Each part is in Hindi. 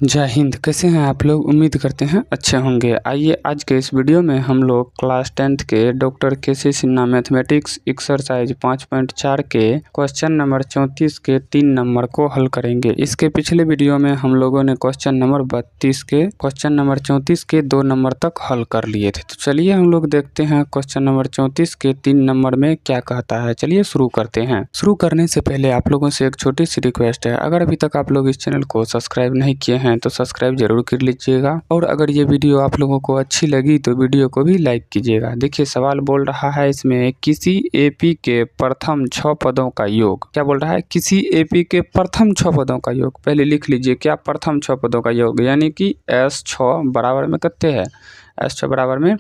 जय हिंद। कैसे हैं आप लोग? उम्मीद करते हैं अच्छे होंगे। आइए आज के इस वीडियो में हम लोग क्लास 10th के डॉक्टर केसी सिन्हा मैथमेटिक्स एक्सरसाइज 5.4 के क्वेश्चन नंबर 34 के 3 नंबर को हल करेंगे। इसके पिछले वीडियो में हम लोगों ने क्वेश्चन नंबर 32 के क्वेश्चन नंबर 34 के 2 नंबर तक हल कर लिए थे। तो चलिए हम लोग देखते हैं क्वेश्चन नंबर 34 के 3 नंबर में क्या कहता है। चलिए शुरू करते हैं। शुरू करने से पहले आप लोगों से एक छोटी सी रिक्वेस्ट है, अगर अभी तक आप लोग इस चैनल को सब्सक्राइब नहीं किए हैं तो सब्सक्राइब जरूर कर लीजिएगा, और अगर ये वीडियो आप लोगों को अच्छी लगी तो वीडियो को भी लाइक कीजिएगा। देखिए सवाल बोल रहा है इसमें, किसी एपी के प्रथम 6 पदों का योग। क्या बोल रहा है? किसी एपी के प्रथम 6 पदों का योग। पहले लिख लीजिए क्या प्रथम 6 पदों का योग, यानी कि S6 बराबर में कितने है? S6 बराबर में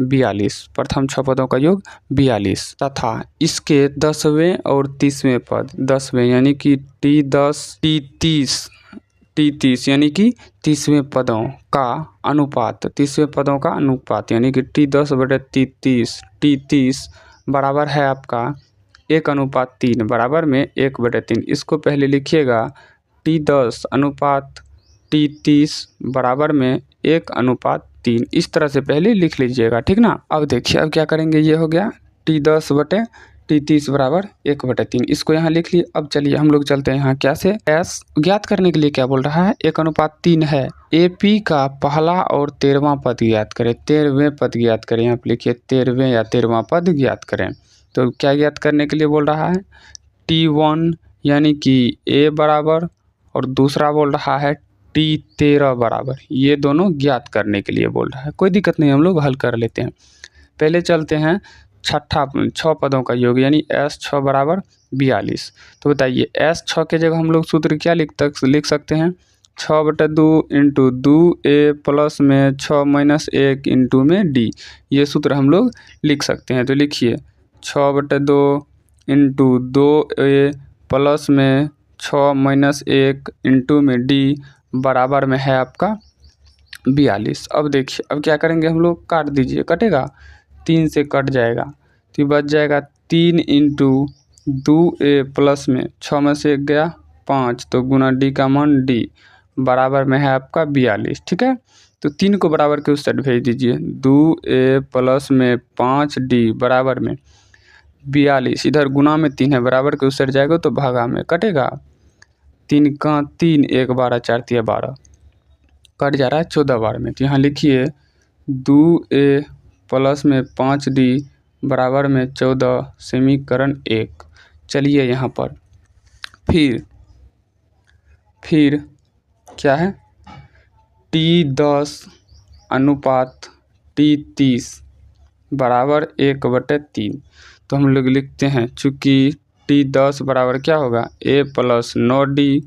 42। प्रथम 6 पदों का योग 42 तथा इसके 10वें और 30वें पद 10वें यानी कि T10 T30 यानी कि 30वें पदों का अनुपात 30वें पदों का अनुपात यानी कि T10/30 T30 बराबर है आपका 1:3 बराबर में 1/3। इसको पहले लिखिएगा T10 अनुपात T30 बराबर में 1:3। इस तरह से पहले लिख लीजिएगा, ठीक ना। अब देखिए अब क्या करेंगे, ये हो गया T10/T30 बराबर 1/3। इसको यहाँ लिख लिए। अब चलिए हम लोग चलते हैं यहाँ क्या से S ज्ञात करने के लिए। क्या बोल रहा है? 1:3 है। AP का पहला और 13वां पद ज्ञात करें। 13वें पद ज्ञात करें। यहाँ पे लिखिए 13वें या 13वां पद ज्ञात करें। तो क्या ज्ञात करने के लिए बोल रहा है? T1 यानी कि A बराबर, और दूसरा बोल रहा है T13 बराबर। ये दोनों ज्ञात करने के लिए बोल रहा है। कोई दिक्कत नहीं, हम लोग हल कर लेते हैं। पहले चलते हैं 6 पदों का योग यानी S6 बराबर 42। तो बताइए S6 के जगह हम लोग सूत्र क्या लिख सकते हैं? 6/2 इंटू 2A प्लस में 6 - 1 इंटू में D। ये सूत्र हम लोग लिख सकते हैं। तो लिखिए 6/2 इंटू 2A प्लस में 6 - 1 इंटू में D बराबर में है आपका 42। अब देखिए अब क्या करेंगे हम लोग, काट दीजिए। कटेगा 3 से कट जाएगा तो बच जाएगा 3 इंटू 2A प्लस में 6 में से 1 गया 5, तो गुना D का मान D बराबर में है आपका 42। ठीक है, तो 3 को बराबर के उस साइड भेज दीजिए। 2A प्लस में 5D बराबर में 42। इधर गुना में 3 है, बराबर के उस साइड जाएगा तो भागा में कटेगा। 3 का 3 1 12 4 3 12 कट जा रहा है 14 बार में। तो यहाँ लिखिए 2A प्लस में 5D बराबर में 14 समीकरण 1। चलिए यहाँ पर फिर क्या है? T10 अनुपात T30 बराबर 1/3। तो हम लोग लिखते हैं, चूँकि T10 बराबर क्या होगा? A प्लस 9D,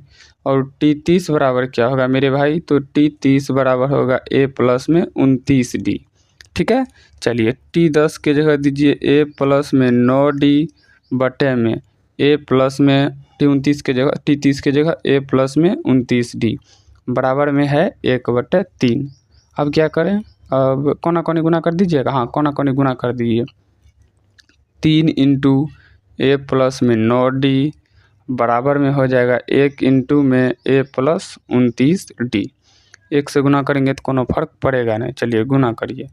और T30 बराबर क्या होगा मेरे भाई? तो T30 बराबर होगा A प्लस में 29D। ठीक है, चलिए T10 के जगह दीजिए A प्लस में 9D बटे में A प्लस में T30 के जगह A प्लस में 29D बराबर में है 1/3। अब क्या करें? अब कोना कोनी गुना कर दीजिएगा। हाँ, कोना कोनी गुना कर दीजिए। 3 इंटू A प्लस में 9D बराबर में हो जाएगा 1 इंटू में A प्लस 29D। 1 से गुना करेंगे तो कोनो फर्क पड़ेगा नहीं। चलिए गुना करिए।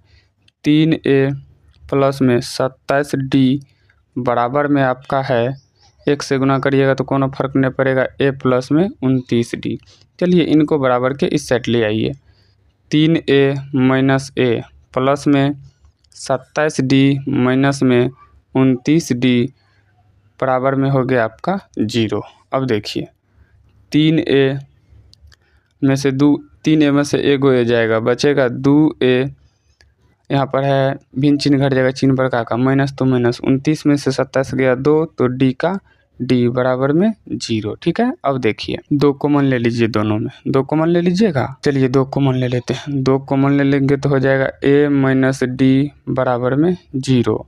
3A प्लस में 27D बराबर में आपका है, 1 से गुना करिएगा तो कोनो फर्क नहीं पड़ेगा, A प्लस में 29D। चलिए इनको बराबर के इस साइड ले आइए। 3A माइनस A प्लस में 27D माइनस में 29D बराबर में हो गया आपका 0। अब देखिए 3A में से 3A में से 1 हो जाएगा, बचेगा 2A। यहाँ पर है भिन्न चिन्ह घट जाएगा, चिन्ह पर का माइनस तो माइनस। 29 में से 27 गया 2, तो D का D बराबर में 0। ठीक है, अब देखिए 2 कॉमन ले लीजिए, दोनों में 2 कॉमन ले लीजिएगा। चलिए 2 कॉमन ले लेते हैं। 2 कॉमन ले लेंगे तो हो जाएगा A माइनस D बराबर में 0।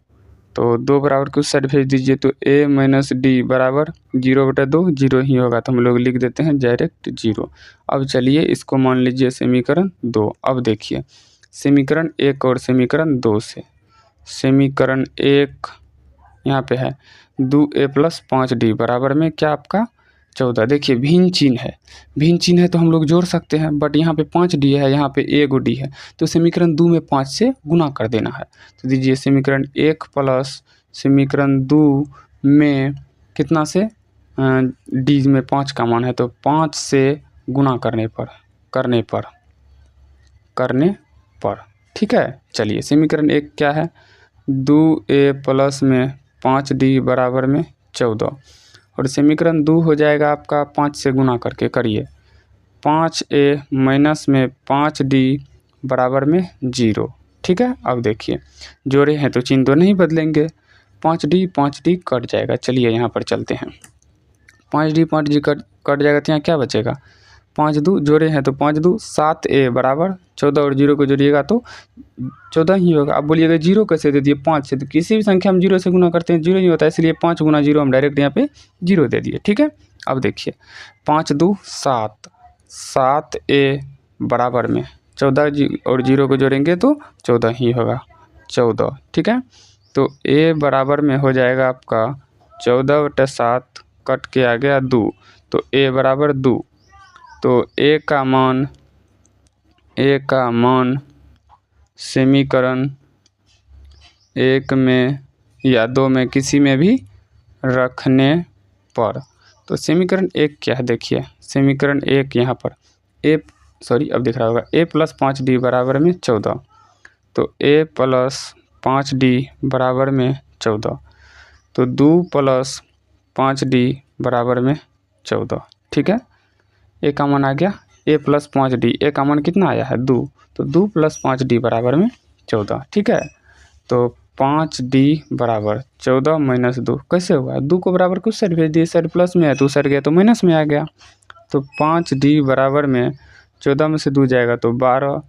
तो 2 बराबर के उस साइड भेज दीजिए, तो A माइनस D बराबर 0/2 0 ही होगा, तो हम लोग लिख देते हैं डायरेक्ट 0। अब चलिए इसको मान लीजिए समीकरण 2। अब देखिए समीकरण 1 और समीकरण 2 से, समीकरण 1 यहाँ पे है 2A प्लस 5D बराबर में क्या आपका 14। देखिए भिन्न चिन्ह है तो हम लोग जोड़ सकते हैं, बट यहाँ पे 5D है, यहाँ पे a × d है, तो समीकरण 2 में 5 से गुना कर देना है। तो दीजिए समीकरण 1 प्लस समीकरण 2 में कितना से d में 5 का मान है, तो 5 से गुना करने पर ठीक है। चलिए समीकरण 1 क्या है, 2a प्लस में 5d बराबर में 14, और समीकरण 2 हो जाएगा आपका 5 से गुना करके करिए, 5a माइनस में 5d बराबर में 0। ठीक है, अब देखिए जोड़े हैं तो चिन्ह तो नहीं बदलेंगे, 5d कट जाएगा। चलिए यहाँ पर चलते हैं, 5d कट जाएगा तो यहाँ क्या बचेगा, 5 2 जोड़े हैं तो 5 2 7a बराबर 14, और 0 को जोड़िएगा तो 14 ही होगा। अब बोलिएगा 0 कैसे दे दिए, 5 से, तो किसी भी संख्या हम 0 से गुना करते हैं 0 ही होता है, इसलिए 5 × 0 हम डायरेक्ट यहाँ पे 0 दे दिए। ठीक है, अब देखिए 5 2 7a बराबर में 14 और 0 को जोड़ेंगे तो 14 ही होगा, 14। ठीक है, तो a बराबर में हो जाएगा आपका 14/7 कट के आ गया 2, तो a बराबर 2, तो a का मान समीकरण 1 में या 2 में किसी में भी रखने पर, तो समीकरण 1 क्या है, देखिए समीकरण 1 यहाँ पर अब दिख रहा होगा, a प्लस 5d बराबर में 14, तो a प्लस 5d बराबर में 14, तो 2 प्लस 5d बराबर में 14। ठीक है, a का मान आ गया a प्लस 5d, a का मान कितना आया है 2, तो 2 प्लस 5d बराबर में 14। ठीक है, तो 5d बराबर 14 माइनस 2 कैसे हुआ, 2 को बराबर कुछ साइड भेज दिए, साइड प्लस में है तो साइड गया तो माइनस में आ गया, तो 5d बराबर में 14 में से 2 जाएगा तो 12,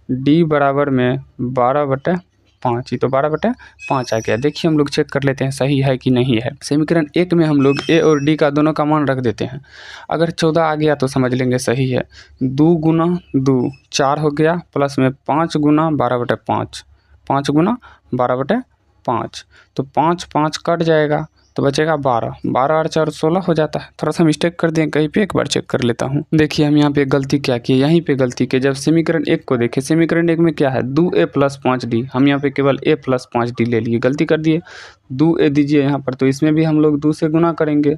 d बराबर में 12/5, ही तो 12/5 आ गया। देखिए हम लोग चेक कर लेते हैं सही है कि नहीं है। समीकरण 1 में हम लोग a और d का दोनों का मान रख देते हैं, अगर 14 आ गया तो समझ लेंगे सही है, 2 × 2 4 हो गया, प्लस में 5 × 12/5, 5 × 12/5, तो 5 5 कट जाएगा तो बचेगा 12, 12 और 4 16 हो जाता है। थोड़ा सा मिस्टेक कर दें कहीं पे, एक बार चेक कर लेता हूँ। देखिए हम यहाँ पे गलती क्या किए, यहीं पे गलती किए, जब समीकरण 1 को देखें, समीकरण 1 में क्या है 2a प्लस 5d, हम यहाँ पे केवल a प्लस 5d ले लिए, गलती कर दिए। 2a दीजिए यहाँ पर, तो इसमें भी हम लोग 2 से गुना करेंगे,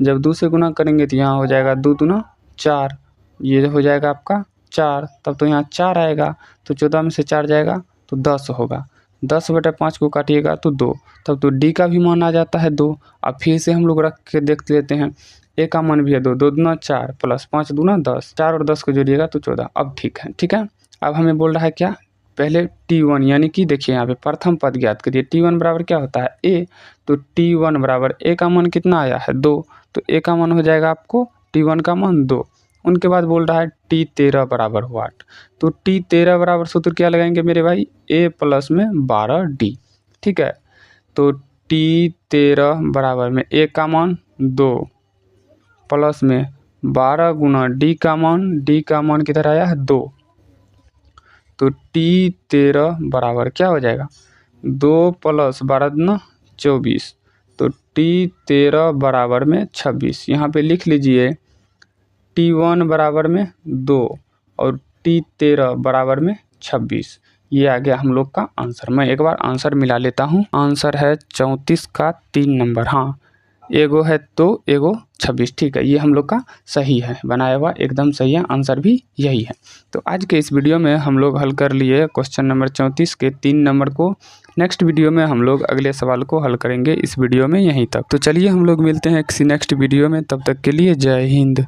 जब 2 से गुना करेंगे तो यहाँ हो जाएगा 2 दूना 4, ये हो जाएगा आपका 4, तब तो यहाँ 4 आएगा, तो 14 में से 4 जाएगा तो 10 होगा, 10/5 को काटिएगा तो 2, तब तो d का भी मान आ जाता है 2। अब फिर से हम लोग रख के देख लेते हैं, a का मान भी है 2, 2 दूना 4 प्लस 5 दूना 10, 4 और 10 को जोड़िएगा तो 14। अब ठीक है। अब हमें बोल रहा है क्या, पहले t1 यानी कि देखिए यहाँ पे प्रथम पद ज्ञात करिए, t1 बराबर क्या होता है a, तो t1 बराबर a का मान कितना आया है 2, तो a का मान हो जाएगा आपको t1 का मान 2। उनके बाद बोल रहा है t13 बराबर वाट, तो t13 बराबर सूत्र क्या लगाएंगे मेरे भाई, a प्लस में 12d। ठीक है, तो t13 बराबर में a का मान 2 प्लस में 12 × d का मान किधर आया है 2, तो t13 बराबर क्या हो जाएगा 2 प्लस 12 दूना 24, तो t13 बराबर में 26। यहाँ पे लिख लीजिए t1 बराबर में 2 और t13 बराबर में 26, ये आ गया हम लोग का आंसर। मैं एक बार आंसर मिला लेता हूँ, आंसर है 34 का 3 नंबर, हाँ एगो है 2 एगो 26। ठीक है, ये हम लोग का सही है, बनाया हुआ एकदम सही है, आंसर भी यही है। तो आज के इस वीडियो में हम लोग हल कर लिए क्वेश्चन नंबर 34 के 3 नंबर को। नेक्स्ट वीडियो में हम लोग अगले सवाल को हल करेंगे, इस वीडियो में यहीं तक। तो चलिए हम लोग मिलते हैं किसी नेक्स्ट वीडियो में, तब तक के लिए जय हिंद।